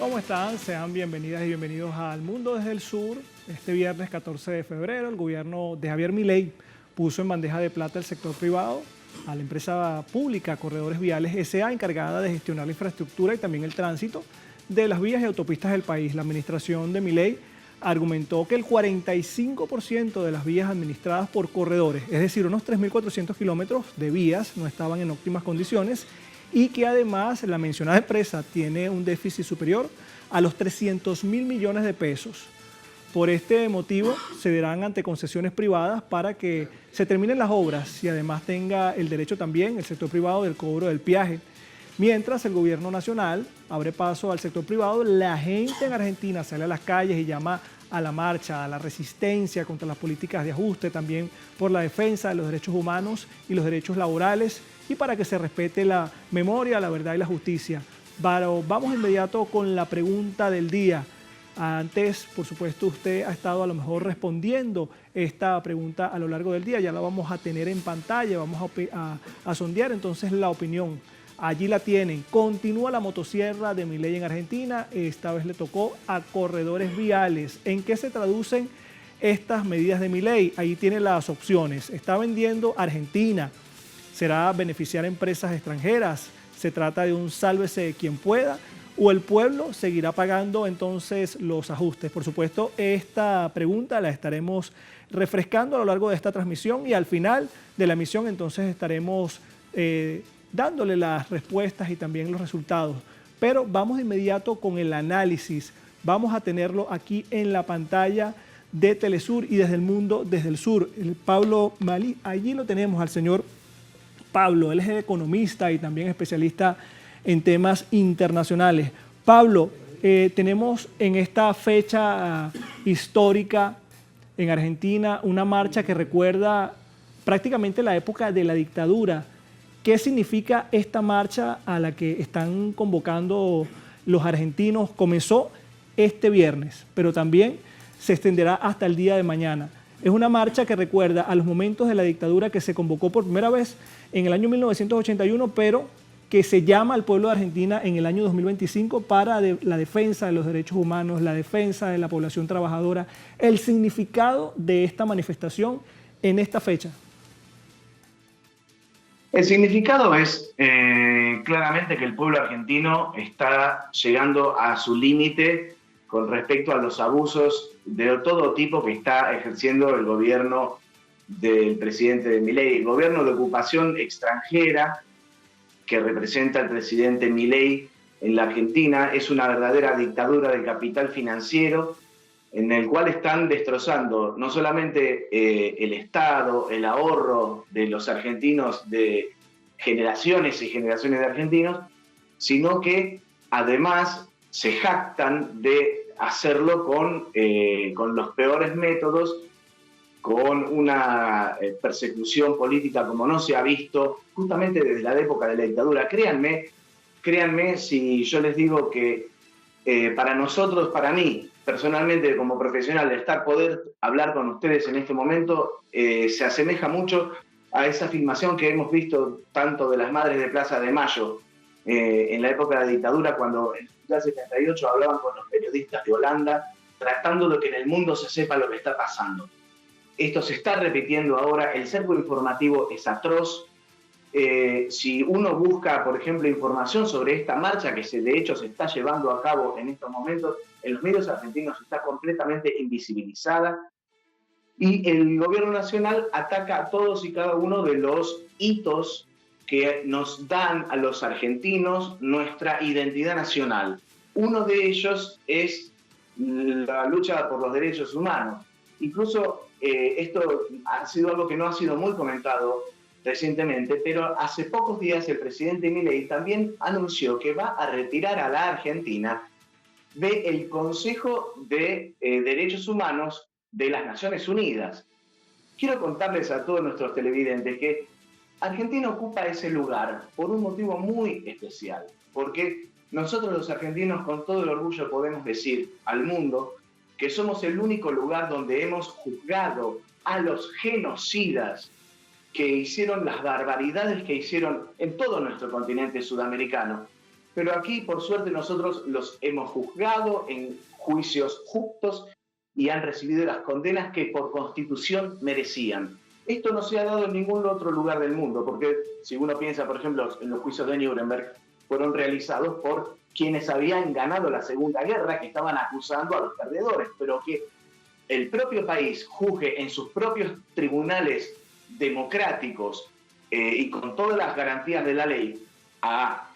¿Cómo están? Sean bienvenidas y bienvenidos al Mundo desde el Sur. Este viernes 14 de febrero, el gobierno de Javier Milei puso en bandeja de plata el sector privado a la empresa pública Corredores Viales S.A., encargada de gestionar la infraestructura y también el tránsito de las vías y autopistas del país. La administración de Milei argumentó que el 45% de las vías administradas por corredores, es decir, unos 3.400 kilómetros de vías, no estaban en óptimas condiciones, y que además la mencionada empresa tiene un déficit superior a los 300.000 millones de pesos. Por este motivo se darán ante concesiones privadas para que se terminen las obras y además tenga el derecho también el sector privado del cobro del peaje. Mientras el gobierno nacional abre paso al sector privado, la gente en Argentina sale a las calles y llama a la marcha, a la resistencia contra las políticas de ajuste, también por la defensa de los derechos humanos y los derechos laborales y para que se respete la memoria, la verdad y la justicia. Pero vamos de inmediato con la pregunta del día. Antes, por supuesto, usted ha estado a lo mejor respondiendo esta pregunta a lo largo del día. Ya la vamos a tener en pantalla, vamos a sondear entonces la opinión. Allí la tienen. Continúa la motosierra de Milei en Argentina. Esta vez le tocó a Corredores Viales. ¿En qué se traducen estas medidas de Milei? Ahí tiene las opciones. Está vendiendo Argentina. ¿Será beneficiar a empresas extranjeras? ¿Se trata de un sálvese quien pueda? ¿O el pueblo seguirá pagando entonces los ajustes? Por supuesto, esta pregunta la estaremos refrescando a lo largo de esta transmisión y al final de la emisión entonces estaremos dándole las respuestas y también los resultados. Pero vamos de inmediato con el análisis. Vamos a tenerlo aquí en la pantalla de Telesur y desde el Mundo desde el Sur. El Pablo Malí, allí lo tenemos al señor Pablo, él es economista y también especialista en temas internacionales. Pablo, tenemos en esta fecha histórica en Argentina una marcha que recuerda prácticamente la época de la dictadura. ¿Qué significa esta marcha a la que están convocando los argentinos? Comenzó este viernes, pero también se extenderá hasta el día de mañana. Es una marcha que recuerda a los momentos de la dictadura que se convocó por primera vez en el año 1981, pero que se llama al pueblo de Argentina en el año 2025 para la defensa de los derechos humanos, la defensa de la población trabajadora. El significado de esta manifestación en esta fecha. El significado es claramente que el pueblo argentino está llegando a su límite con respecto a los abusos de todo tipo que está ejerciendo el gobierno del presidente Milei. El gobierno de ocupación extranjera que representa el presidente Milei en la Argentina es una verdadera dictadura del capital financiero en el cual están destrozando no solamente el Estado, el ahorro de los argentinos, de generaciones y generaciones de argentinos, sino que además se jactan de hacerlo con los peores métodos, con una persecución política como no se ha visto justamente desde la época de la dictadura. Créanme si yo les digo que para nosotros, para mí, personalmente como profesional, poder hablar con ustedes en este momento se asemeja mucho a esa filmación que hemos visto tanto de las Madres de Plaza de Mayo en la época de la dictadura, cuando en el 78 hablaban con los periodistas de Holanda, tratando de que en el mundo se sepa lo que está pasando. Esto se está repitiendo ahora, el cerco informativo es atroz. Si uno busca, por ejemplo, información sobre esta marcha que de hecho se está llevando a cabo en estos momentos, en los medios argentinos está completamente invisibilizada y el gobierno nacional ataca a todos y cada uno de los hitos que nos dan a los argentinos nuestra identidad nacional. Uno de ellos es la lucha por los derechos humanos. Incluso esto ha sido algo que no ha sido muy comentado recientemente, pero hace pocos días el presidente Milei también anunció que va a retirar a la Argentina del Consejo de Derechos Humanos de las Naciones Unidas. Quiero contarles a todos nuestros televidentes que Argentina ocupa ese lugar por un motivo muy especial, porque nosotros los argentinos con todo el orgullo podemos decir al mundo que somos el único lugar donde hemos juzgado a los genocidas que hicieron las barbaridades que hicieron en todo nuestro continente sudamericano. pero aquí, por suerte, nosotros los hemos juzgado en juicios justos y han recibido las condenas que por constitución merecían. Esto no se ha dado en ningún otro lugar del mundo, porque si uno piensa, por ejemplo, en los juicios de Nuremberg, fueron realizados por quienes habían ganado la Segunda Guerra, que estaban acusando a los perdedores, pero que el propio país juzgue en sus propios tribunales democráticos y con todas las garantías de la ley a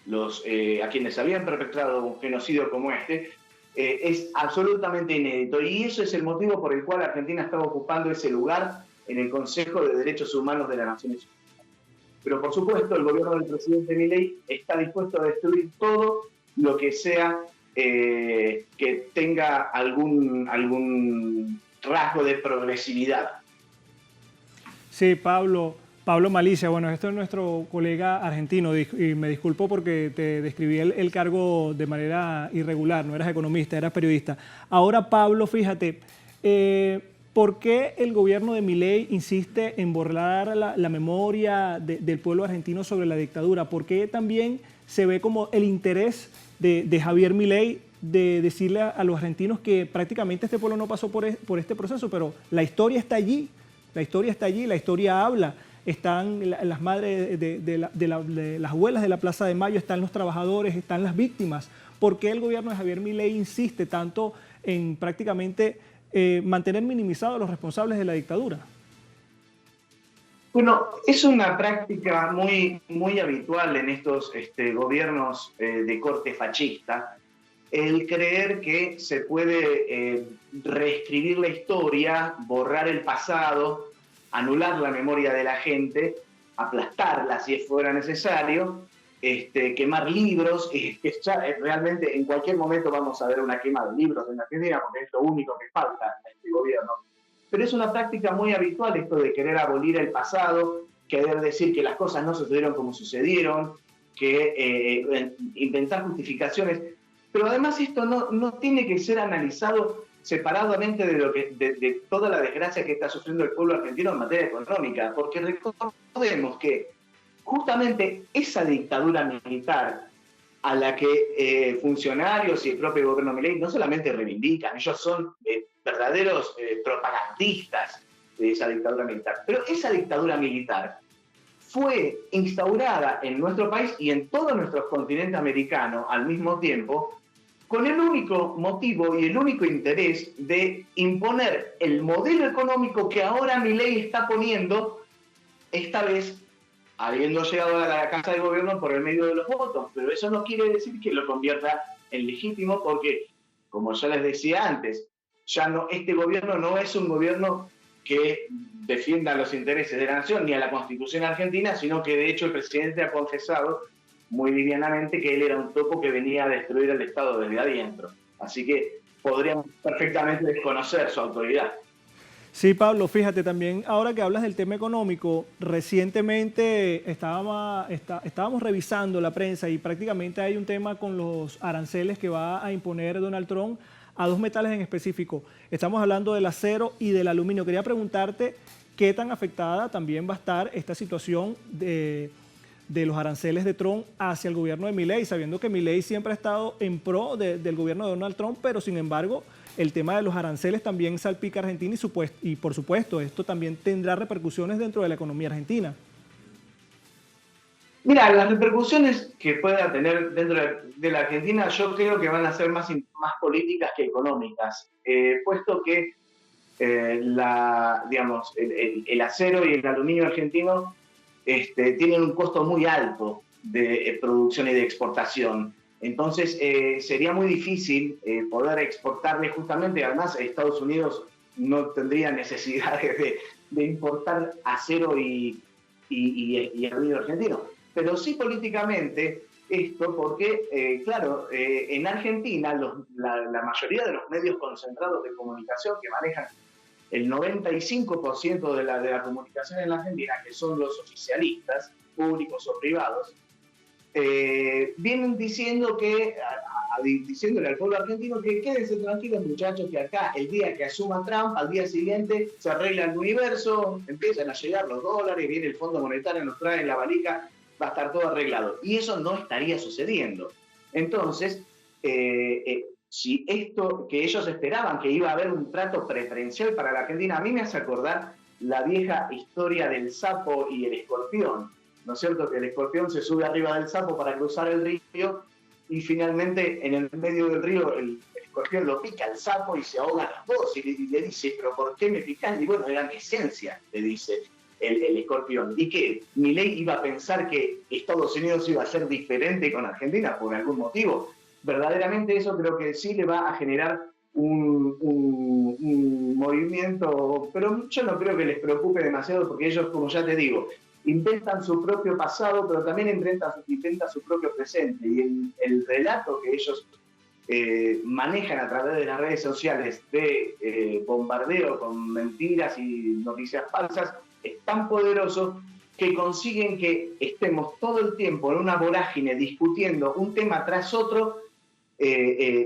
quienes habían perpetrado un genocidio como este, es absolutamente inédito. Y eso es el motivo por el cual Argentina estaba ocupando ese lugar en el Consejo de Derechos Humanos de las Naciones Unidas. Pero por supuesto el gobierno del presidente Milei está dispuesto a destruir todo lo que sea que tenga algún rasgo de progresividad. Sí, Pablo Malicia, bueno, esto es nuestro colega argentino y me disculpo porque te describí el cargo de manera irregular, no eras economista, eras periodista. Ahora, Pablo, fíjate, ¿por qué el gobierno de Milei insiste en borrar la memoria del pueblo argentino sobre la dictadura? ¿Por qué también se ve como el interés de Javier Milei de decirle a los argentinos que prácticamente este pueblo no pasó por este proceso, pero la historia está allí, la historia habla? Están las madres de las abuelas de la Plaza de Mayo, están los trabajadores, están las víctimas. ¿Por qué el gobierno de Javier Milei insiste tanto en prácticamente mantener minimizados a los responsables de la dictadura? Bueno, es una práctica muy, muy habitual en estos gobiernos de corte fascista, el creer que se puede reescribir la historia, borrar el pasado, anular la memoria de la gente, aplastarla si fuera necesario, quemar libros, realmente en cualquier momento vamos a ver una quema de libros en Argentina, porque es lo único que falta a este gobierno. Pero es una práctica muy habitual esto de querer abolir el pasado, querer decir que las cosas no sucedieron como sucedieron, que inventar justificaciones. Pero además esto no tiene que ser analizado separadamente de toda la desgracia que está sufriendo el pueblo argentino en materia económica, porque recordemos que justamente esa dictadura militar a la que funcionarios y el propio gobierno Milei no solamente reivindican, ellos son verdaderos propagandistas de esa dictadura militar, pero esa dictadura militar fue instaurada en nuestro país y en todo nuestro continente americano al mismo tiempo, con el único motivo y el único interés de imponer el modelo económico que ahora Milei está poniendo, esta vez habiendo llegado a la Casa de Gobierno por el medio de los votos. Pero eso no quiere decir que lo convierta en legítimo, porque, como ya les decía antes, este gobierno no es un gobierno que defienda los intereses de la nación ni a la Constitución argentina, sino que de hecho el presidente ha confesado muy livianamente que él era un topo que venía a destruir el Estado desde adentro. Así que podríamos perfectamente desconocer su autoridad. Sí, Pablo, fíjate también, ahora que hablas del tema económico, recientemente estábamos revisando la prensa y prácticamente hay un tema con los aranceles que va a imponer Donald Trump a dos metales en específico. Estamos hablando del acero y del aluminio. Quería preguntarte qué tan afectada también va a estar esta situación de los aranceles de Trump hacia el gobierno de Milei, sabiendo que Milei siempre ha estado en pro del gobierno de Donald Trump, pero sin embargo el tema de los aranceles también salpica a Argentina y por supuesto esto también tendrá repercusiones dentro de la economía argentina. Mira, las repercusiones que pueda tener dentro de la Argentina yo creo que van a ser más políticas que económicas, puesto que el acero y el aluminio argentino tienen un costo muy alto de producción y de exportación. Entonces sería muy difícil poder exportarle justamente, además Estados Unidos no tendría necesidad de importar acero y aluminio argentino. Pero sí políticamente esto porque, claro, en Argentina la mayoría de los medios concentrados de comunicación que manejan el 95% de la comunicación en la Argentina, que son los públicos o privados, vienen diciendo diciéndole al pueblo argentino que quédense tranquilos, muchachos, que acá el día que asuma Trump, al día siguiente se arregla el universo, empiezan a llegar los dólares, viene el Fondo Monetario, nos trae la valija, va a estar todo arreglado. Y eso no estaría sucediendo. Entonces, si esto que ellos esperaban, que iba a haber un trato preferencial para la Argentina, a mí me hace acordar la vieja historia del sapo y el escorpión, ¿no es cierto? Que el escorpión se sube arriba del sapo para cruzar el río y finalmente en el medio del río el escorpión lo pica al sapo y se ahogan los dos y le dice, ¿pero por qué me picás? Y bueno, era mi esencia, le dice el escorpión. Y que Milei iba a pensar que Estados Unidos iba a ser diferente con Argentina por algún motivo. Verdaderamente eso creo que sí le va a generar un movimiento, pero yo no creo que les preocupe demasiado porque ellos, como ya te digo, inventan su propio pasado, pero también inventan su propio presente. Y el relato que ellos manejan a través de las redes sociales de bombardeo con mentiras y noticias falsas es tan poderoso que consiguen que estemos todo el tiempo en una vorágine discutiendo un tema tras otro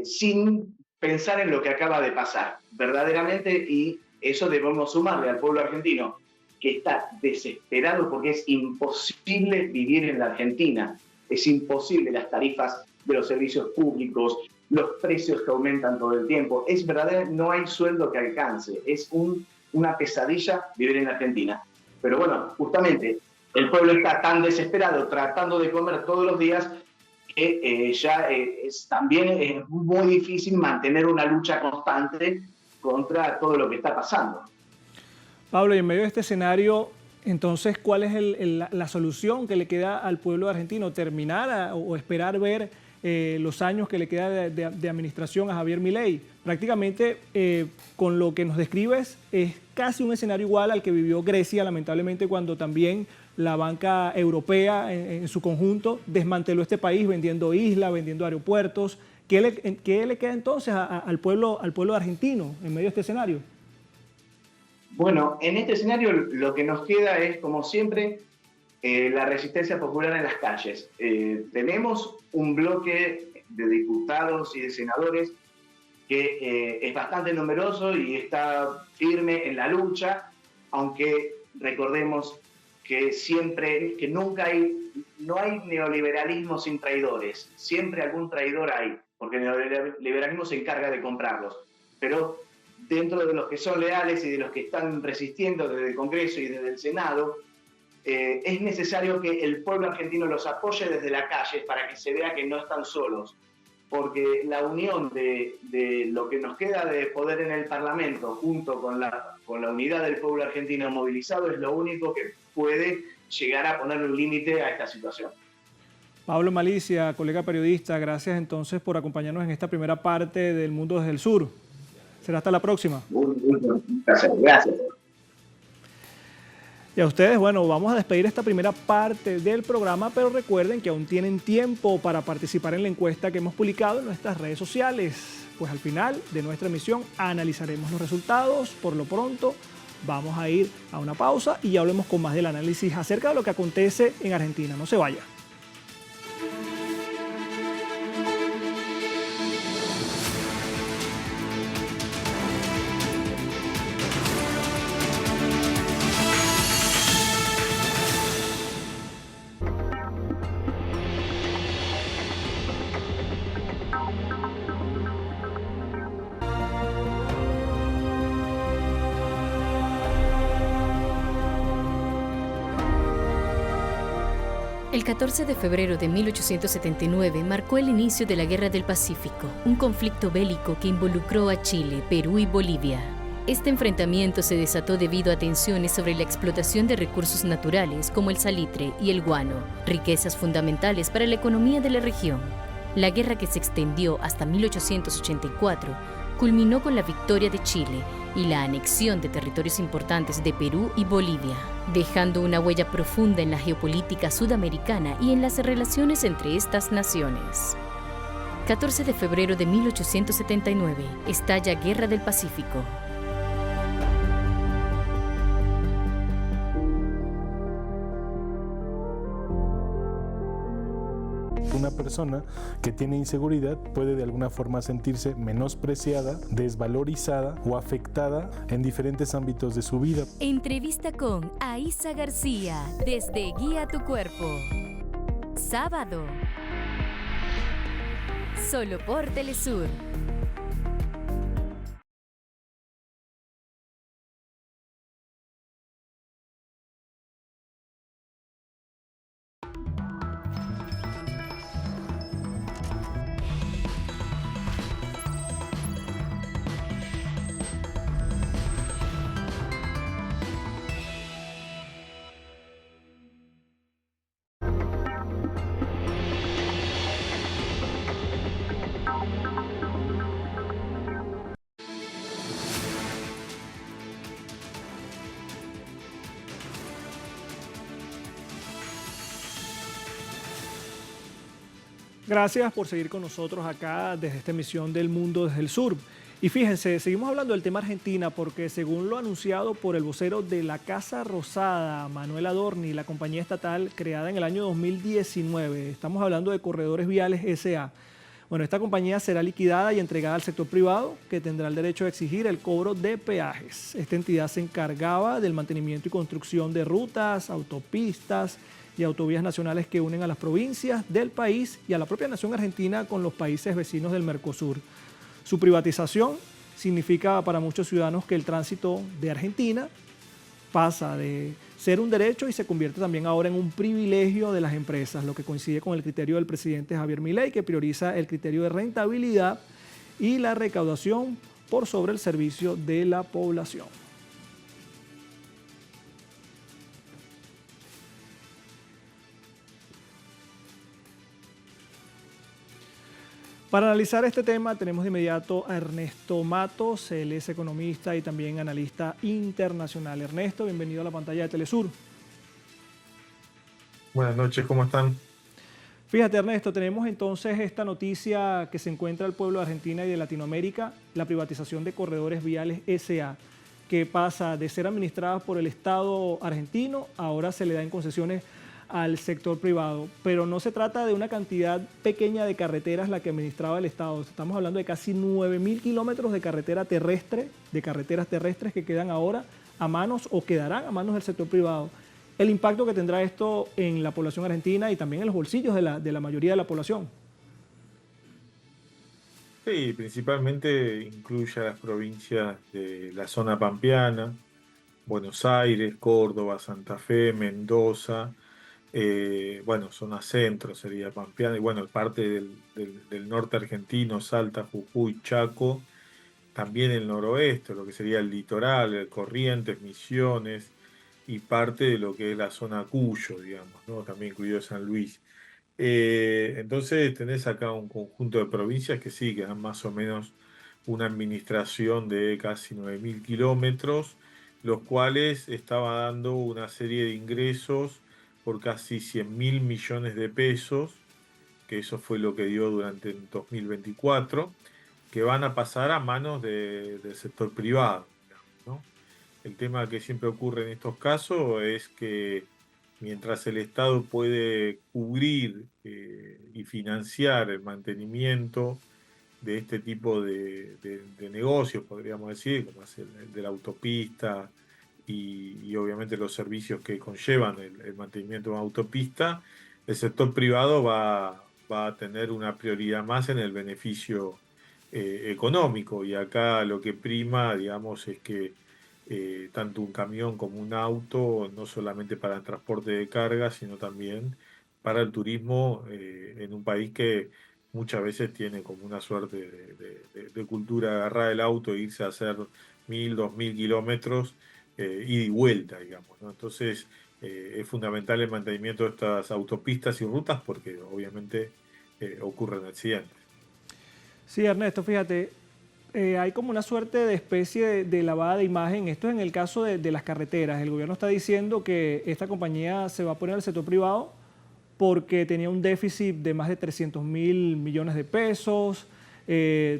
sin pensar en lo que acaba de pasar, verdaderamente, y eso debemos sumarle al pueblo argentino, que está desesperado porque es imposible vivir en la Argentina, es imposible las tarifas de los servicios públicos, los precios que aumentan todo el tiempo, es verdadero, no hay sueldo que alcance, es una pesadilla vivir en la Argentina. Pero bueno, justamente el pueblo está tan desesperado tratando de comer todos los días que también es muy difícil mantener una lucha constante contra todo lo que está pasando. Pablo, y en medio de este escenario, entonces, ¿cuál es la solución que le queda al pueblo argentino? ¿Terminar o esperar ver los años que le queda de administración a Javier Milei? Prácticamente, con lo que nos describes, es casi un escenario igual al que vivió Grecia, lamentablemente, cuando también la banca europea en su conjunto desmanteló este país vendiendo islas, vendiendo aeropuertos. ¿Qué le queda entonces al pueblo argentino en medio de este escenario? Bueno, en este escenario lo que nos queda es, como siempre, la resistencia popular en las calles. Tenemos un bloque de diputados y de senadores que es bastante numeroso y está firme en la lucha, aunque recordemos que no hay neoliberalismo sin traidores, siempre algún traidor hay, porque el neoliberalismo se encarga de comprarlos, pero dentro de los que son leales y de los que están resistiendo desde el Congreso y desde el Senado, es necesario que el pueblo argentino los apoye desde la calle para que se vea que no están solos, porque la unión de lo que nos queda de poder en el Parlamento junto con la unidad del pueblo argentino movilizado es lo único que puede llegar a poner un límite a esta situación. Pablo Malicia, colega periodista, gracias entonces por acompañarnos en esta primera parte del Mundo desde el Sur. Será hasta la próxima. Un placer, gracias. Y a ustedes, bueno, vamos a despedir esta primera parte del programa, pero recuerden que aún tienen tiempo para participar en la encuesta que hemos publicado en nuestras redes sociales. Pues al final de nuestra emisión analizaremos los resultados. Por lo pronto, vamos a ir a una pausa y ya hablemos con más del análisis acerca de lo que acontece en Argentina. No se vaya. El 14 de febrero de 1879 marcó el inicio de la Guerra del Pacífico, un conflicto bélico que involucró a Chile, Perú y Bolivia. Este enfrentamiento se desató debido a tensiones sobre la explotación de recursos naturales como el salitre y el guano, riquezas fundamentales para la economía de la región. La guerra, que se extendió hasta 1884, culminó con la victoria de Chile y la anexión de territorios importantes de Perú y Bolivia, dejando una huella profunda en la geopolítica sudamericana y en las relaciones entre estas naciones. 14 de febrero de 1879, estalla Guerra del Pacífico. Una persona que tiene inseguridad puede de alguna forma sentirse menospreciada, desvalorizada o afectada en diferentes ámbitos de su vida. Entrevista con Aisa García desde Guía tu Cuerpo. Sábado, Solo por Telesur. Gracias por seguir con nosotros acá desde esta emisión del Mundo desde el Sur. Y fíjense, seguimos hablando del tema Argentina porque según lo anunciado por el vocero de la Casa Rosada, Manuel Adorni, la compañía estatal creada en el año 2019, estamos hablando de Corredores Viales S.A. Bueno, esta compañía será liquidada y entregada al sector privado, que tendrá el derecho a exigir el cobro de peajes. Esta entidad se encargaba del mantenimiento y construcción de rutas, autopistas y autovías nacionales que unen a las provincias del país y a la propia nación argentina con los países vecinos del Mercosur. Su privatización significa para muchos ciudadanos que el tránsito de Argentina pasa de ser un derecho y se convierte también ahora en un privilegio de las empresas, lo que coincide con el criterio del presidente Javier Milei, que prioriza el criterio de rentabilidad y la recaudación por sobre el servicio de la población. Para analizar este tema tenemos de inmediato a Ernesto Matos, él es economista y también analista internacional. Ernesto, bienvenido a la pantalla de Telesur. Buenas noches, ¿cómo están? Fíjate, Ernesto, tenemos entonces esta noticia que se encuentra al pueblo de Argentina y de Latinoamérica, la privatización de Corredores Viales S.A., que pasa de ser administrada por el Estado argentino, ahora se le da en concesiones al sector privado, pero no se trata de una cantidad pequeña de carreteras la que administraba el Estado. Estamos hablando de casi 9.000 kilómetros de carretera terrestre, de carreteras terrestres que quedan ahora a manos o quedarán a manos del sector privado. El impacto que tendrá esto en la población argentina y también en los bolsillos de la mayoría de la población. Sí, principalmente incluye a las provincias de la zona pampeana, Buenos Aires, Córdoba, Santa Fe, Mendoza, zona centro sería pampeana, y bueno, parte del norte argentino, Salta, Jujuy, Chaco, también el noroeste, lo que sería el litoral, el Corrientes, Misiones, y parte de lo que es la zona Cuyo, digamos, ¿no? También incluido San Luis. Entonces tenés acá un conjunto de provincias que sí, que dan más o menos una administración de casi 9.000 kilómetros, los cuales estaba dando una serie de ingresos por casi 100.000 millones de pesos, que eso fue lo que dio durante el 2024, que van a pasar a manos del sector privado, ¿no? El tema que siempre ocurre en estos casos es que mientras el Estado puede cubrir y financiar el mantenimiento de este tipo de negocios, podríamos decir, como es el de la autopista y obviamente los servicios que conllevan el mantenimiento de una autopista, el sector privado va a tener una prioridad más en el beneficio económico. Y acá lo que prima, digamos, es que tanto un camión como un auto, no solamente para el transporte de carga, sino también para el turismo en un país que muchas veces tiene como una suerte de cultura de agarrar el auto e irse a hacer 1.000, 2.000 kilómetros ida y vuelta, digamos, ¿no? Entonces es fundamental el mantenimiento de estas autopistas y rutas porque obviamente ocurren accidentes. Sí, Ernesto, fíjate, hay como una suerte de especie de lavada de imagen. Esto es en el caso de las carreteras. El gobierno está diciendo que esta compañía se va a poner al sector privado porque tenía un déficit de más de 300.000 millones de pesos,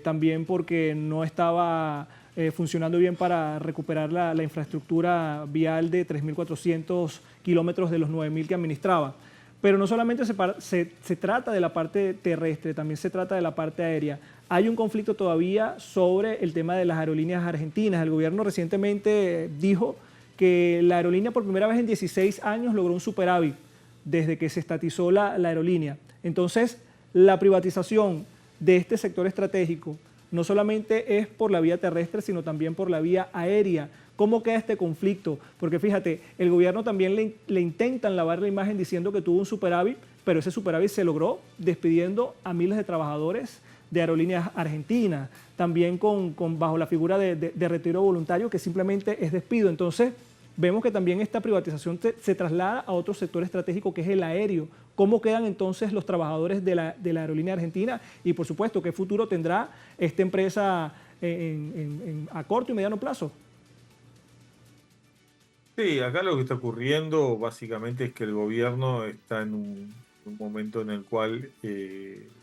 también porque no estaba funcionando bien para recuperar la infraestructura vial de 3.400 kilómetros de los 9.000 que administraba. Pero no solamente se trata de la parte terrestre, también se trata de la parte aérea. Hay un conflicto todavía sobre el tema de las aerolíneas argentinas. El gobierno recientemente dijo que la aerolínea por primera vez en 16 años logró un superávit desde que se estatizó la aerolínea. Entonces, la privatización de este sector estratégico no solamente es por la vía terrestre, sino también por la vía aérea. ¿Cómo queda este conflicto? Porque fíjate, el gobierno también le intentan lavar la imagen diciendo que tuvo un superávit, pero ese superávit se logró despidiendo a miles de trabajadores de Aerolíneas Argentinas, también bajo la figura de retiro voluntario, que simplemente es despido. Entonces, vemos que también esta privatización se traslada a otro sector estratégico que es el aéreo. ¿Cómo quedan entonces los trabajadores de la Aerolínea Argentina? Y por supuesto, ¿qué futuro tendrá esta empresa a corto y mediano plazo? Sí, acá lo que está ocurriendo básicamente es que el gobierno está en un momento en el cual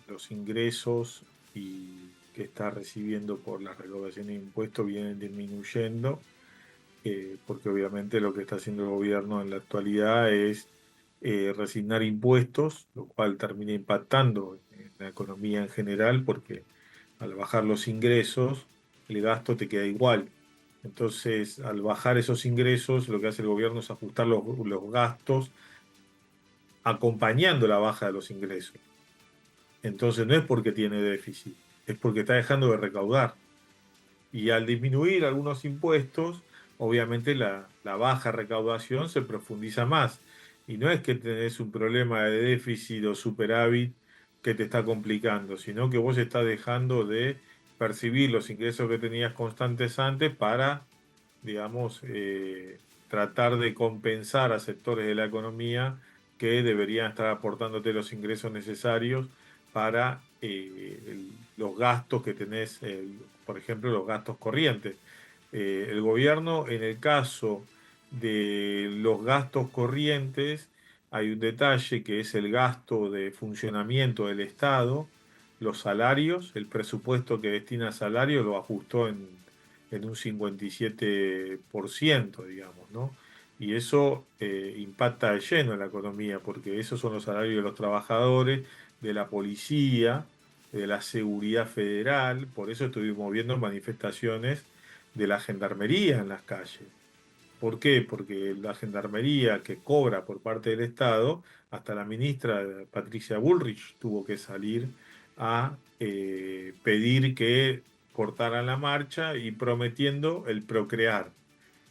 los ingresos que está recibiendo por la recaudación de impuestos vienen disminuyendo, porque obviamente lo que está haciendo el gobierno en la actualidad es resignar impuestos, lo cual termina impactando en la economía en general, porque al bajar los ingresos, el gasto te queda igual. Entonces, al bajar esos ingresos, lo que hace el gobierno es ajustar los gastos acompañando la baja de los ingresos. Entonces, no es porque tiene déficit, es porque está dejando de recaudar. Y al disminuir algunos impuestos, obviamente la baja recaudación se profundiza más. Y no es que tenés un problema de déficit o superávit que te está complicando, sino que vos estás dejando de percibir los ingresos que tenías constantes antes para, digamos, tratar de compensar a sectores de la economía que deberían estar aportándote los ingresos necesarios para los gastos que tenés, por ejemplo, los gastos corrientes. El gobierno, en el caso de los gastos corrientes, hay un detalle que es el gasto de funcionamiento del Estado, los salarios, el presupuesto que destina a salarios lo ajustó en un 57%, digamos, ¿no? Y eso impacta de lleno en la economía, porque esos son los salarios de los trabajadores, de la policía, de la seguridad federal. Por eso estuvimos viendo manifestaciones de la gendarmería en las calles. ¿Por qué? Porque la gendarmería que cobra por parte del Estado, hasta la ministra Patricia Bullrich tuvo que salir a pedir que cortaran la marcha y prometiendo el procrear.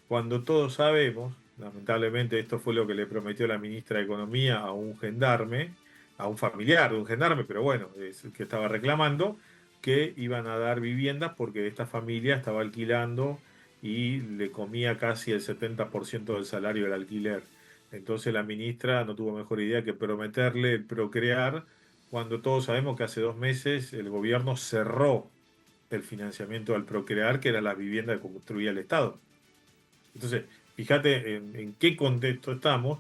Cuando todos sabemos, lamentablemente esto fue lo que le prometió la ministra de Economía a un gendarme, a un familiar de un gendarme, pero bueno, es el que estaba reclamando, que iban a dar viviendas porque esta familia estaba alquilando y le comía casi el 70% del salario del alquiler. Entonces la ministra no tuvo mejor idea que prometerle el procrear, cuando todos sabemos que hace 2 meses el gobierno cerró el financiamiento al procrear, que era la vivienda que construía el Estado. Entonces, fíjate en qué contexto estamos,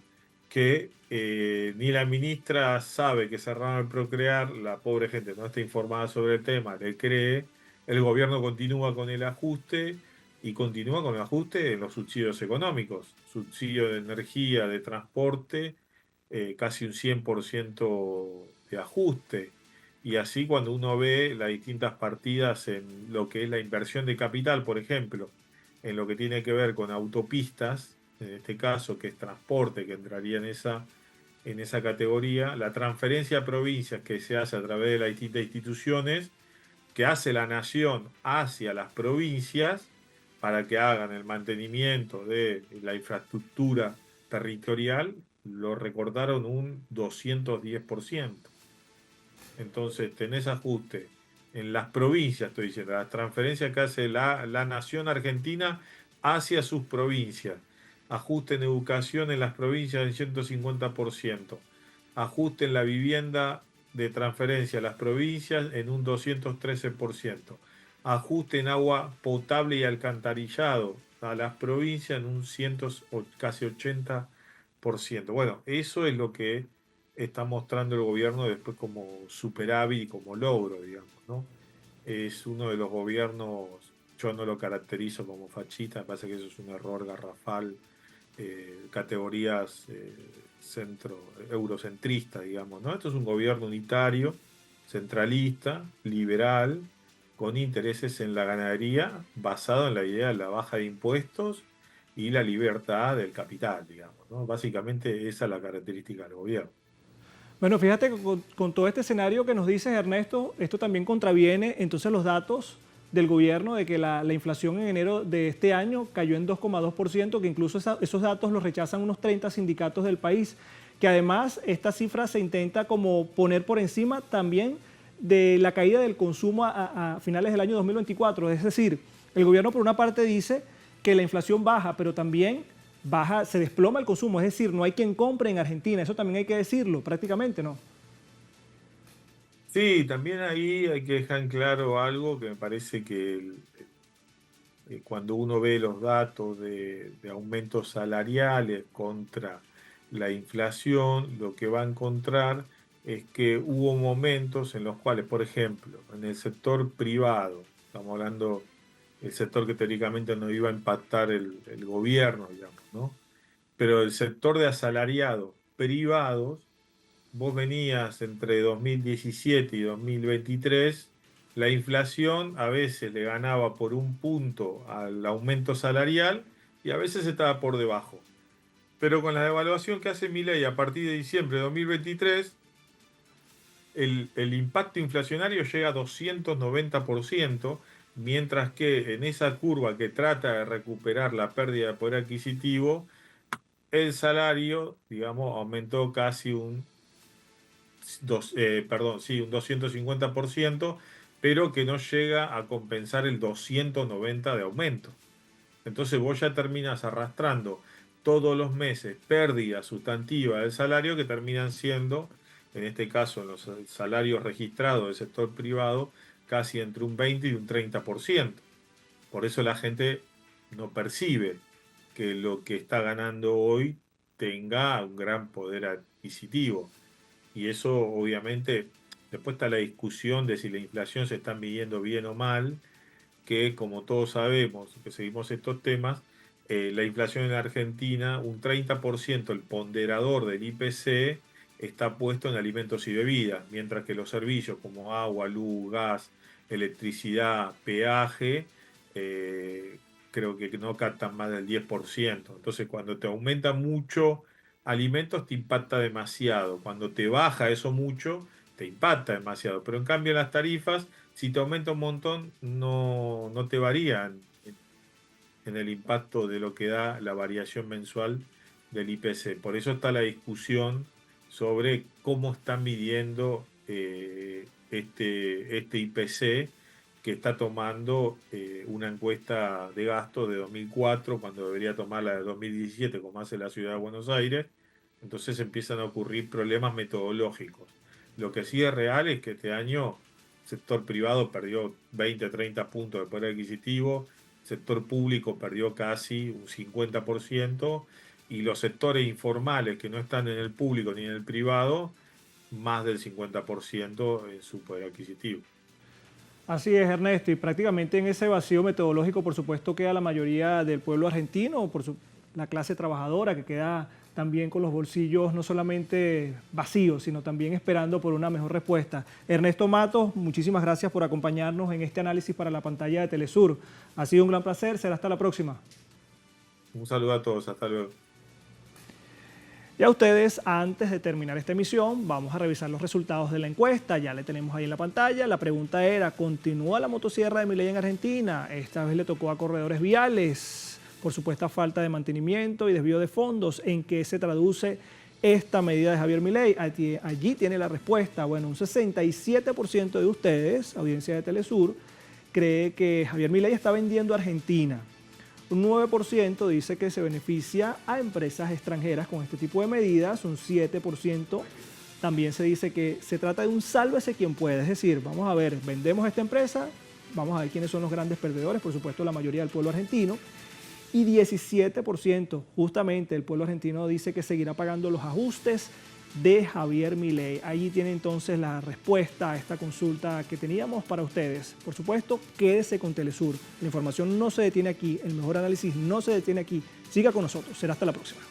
que ni la ministra sabe que cerraron el procrear, la pobre gente no está informada sobre el tema, le cree, el gobierno continúa con el ajuste y continúa con el ajuste en los subsidios económicos, subsidio de energía, de transporte, casi un 100% de ajuste. Y así cuando uno ve las distintas partidas en lo que es la inversión de capital, por ejemplo, en lo que tiene que ver con autopistas, en este caso que es transporte, que entraría en esa categoría, la transferencia a provincias que se hace a través de las distintas instituciones, que hace la nación hacia las provincias para que hagan el mantenimiento de la infraestructura territorial, lo recortaron un 210%. Entonces tenés ajuste en las provincias, estoy diciendo, las transferencias que hace la nación argentina hacia sus provincias. Ajuste en educación en las provincias en 150%. Ajuste en la vivienda de transferencia a las provincias en un 213%. Ajuste en agua potable y alcantarillado a las provincias en un casi 80%. Bueno, eso es lo que está mostrando el gobierno después como superávit y como logro, digamos, ¿no? Es uno de los gobiernos, yo no lo caracterizo como fachista, me parece que eso es un error garrafal, categorías eurocentristas, digamos, ¿no? Esto es un gobierno unitario, centralista, liberal, con intereses en la ganadería, basado en la idea de la baja de impuestos y la libertad del capital, digamos, ¿no? Básicamente esa es la característica del gobierno. Bueno, fíjate que con todo este escenario que nos dices, Ernesto, esto también contraviene entonces los datos del gobierno de que la inflación en enero de este año cayó en 2,2%, que incluso esos datos los rechazan unos 30 sindicatos del país, que además esta cifra se intenta como poner por encima también de la caída del consumo a finales del año 2024. Es decir, el gobierno por una parte dice que la inflación baja, pero también baja, se desploma el consumo, es decir, no hay quien compre en Argentina, eso también hay que decirlo, prácticamente, ¿no? Sí, también ahí hay que dejar en claro algo que me parece que cuando uno ve los datos de aumentos salariales contra la inflación, lo que va a encontrar es que hubo momentos en los cuales, por ejemplo, en el sector privado, estamos hablando del sector que teóricamente no iba a impactar el gobierno, digamos, ¿no? Pero el sector de asalariados privados, vos venías entre 2017 y 2023, la inflación a veces le ganaba por un punto al aumento salarial y a veces estaba por debajo. Pero con la devaluación que hace Milei a partir de diciembre de 2023, el impacto inflacionario llega a 290%, mientras que en esa curva que trata de recuperar la pérdida de poder adquisitivo, el salario, digamos, aumentó casi un 250%, pero que no llega a compensar el 290% de aumento. Entonces vos ya terminas arrastrando todos los meses pérdidas sustantivas del salario que terminan siendo, en este caso en los salarios registrados del sector privado, casi entre un 20 y un 30%. Por eso la gente no percibe que lo que está ganando hoy tenga un gran poder adquisitivo. Y eso obviamente, después está la discusión de si la inflación se está midiendo bien o mal, que como todos sabemos, que seguimos estos temas, la inflación en Argentina, un 30%, el ponderador del IPC, está puesto en alimentos y bebidas, mientras que los servicios como agua, luz, gas, electricidad, peaje, creo que no captan más del 10%. Entonces, cuando te aumenta mucho alimentos, te impacta demasiado. Cuando te baja eso mucho, te impacta demasiado. Pero en cambio, las tarifas, si te aumenta un montón, no te varían en el impacto de lo que da la variación mensual del IPC. Por eso está la discusión sobre cómo están midiendo este IPC, que está tomando una encuesta de gasto de 2004, cuando debería tomar la de 2017, como hace la Ciudad de Buenos Aires. Entonces empiezan a ocurrir problemas metodológicos. Lo que sí es real es que este año el sector privado perdió 20, 30 puntos de poder adquisitivo, el sector público perdió casi un 50%, y los sectores informales que no están en el público ni en el privado, más del 50% en su poder adquisitivo. Así es, Ernesto, y prácticamente en ese vacío metodológico, por supuesto, queda la mayoría del pueblo argentino, la clase trabajadora, que queda también con los bolsillos no solamente vacíos, sino también esperando por una mejor respuesta. Ernesto Matos, muchísimas gracias por acompañarnos en este análisis para la pantalla de Telesur. Ha sido un gran placer, será hasta la próxima. Un saludo a todos, hasta luego. Y a ustedes, antes de terminar esta emisión, vamos a revisar los resultados de la encuesta. Ya le tenemos ahí en la pantalla. La pregunta era, ¿continúa la motosierra de Milei en Argentina? Esta vez le tocó a corredores viales por supuesta falta de mantenimiento y desvío de fondos. ¿En qué se traduce esta medida de Javier Milei? Allí tiene la respuesta. Bueno, un 67% de ustedes, audiencia de Telesur, cree que Javier Milei está vendiendo a Argentina. Un 9% dice que se beneficia a empresas extranjeras con este tipo de medidas. Un 7% también se dice que se trata de un sálvese quien pueda. Es decir, vamos a ver, vendemos esta empresa, vamos a ver quiénes son los grandes perdedores, por supuesto la mayoría del pueblo argentino. Y 17%, justamente el pueblo argentino dice que seguirá pagando los ajustes de Javier Milei. Allí tiene entonces la respuesta a esta consulta que teníamos para ustedes. Por supuesto, quédese con Telesur. La información no se detiene aquí, el mejor análisis no se detiene aquí. Siga con nosotros. Será hasta la próxima.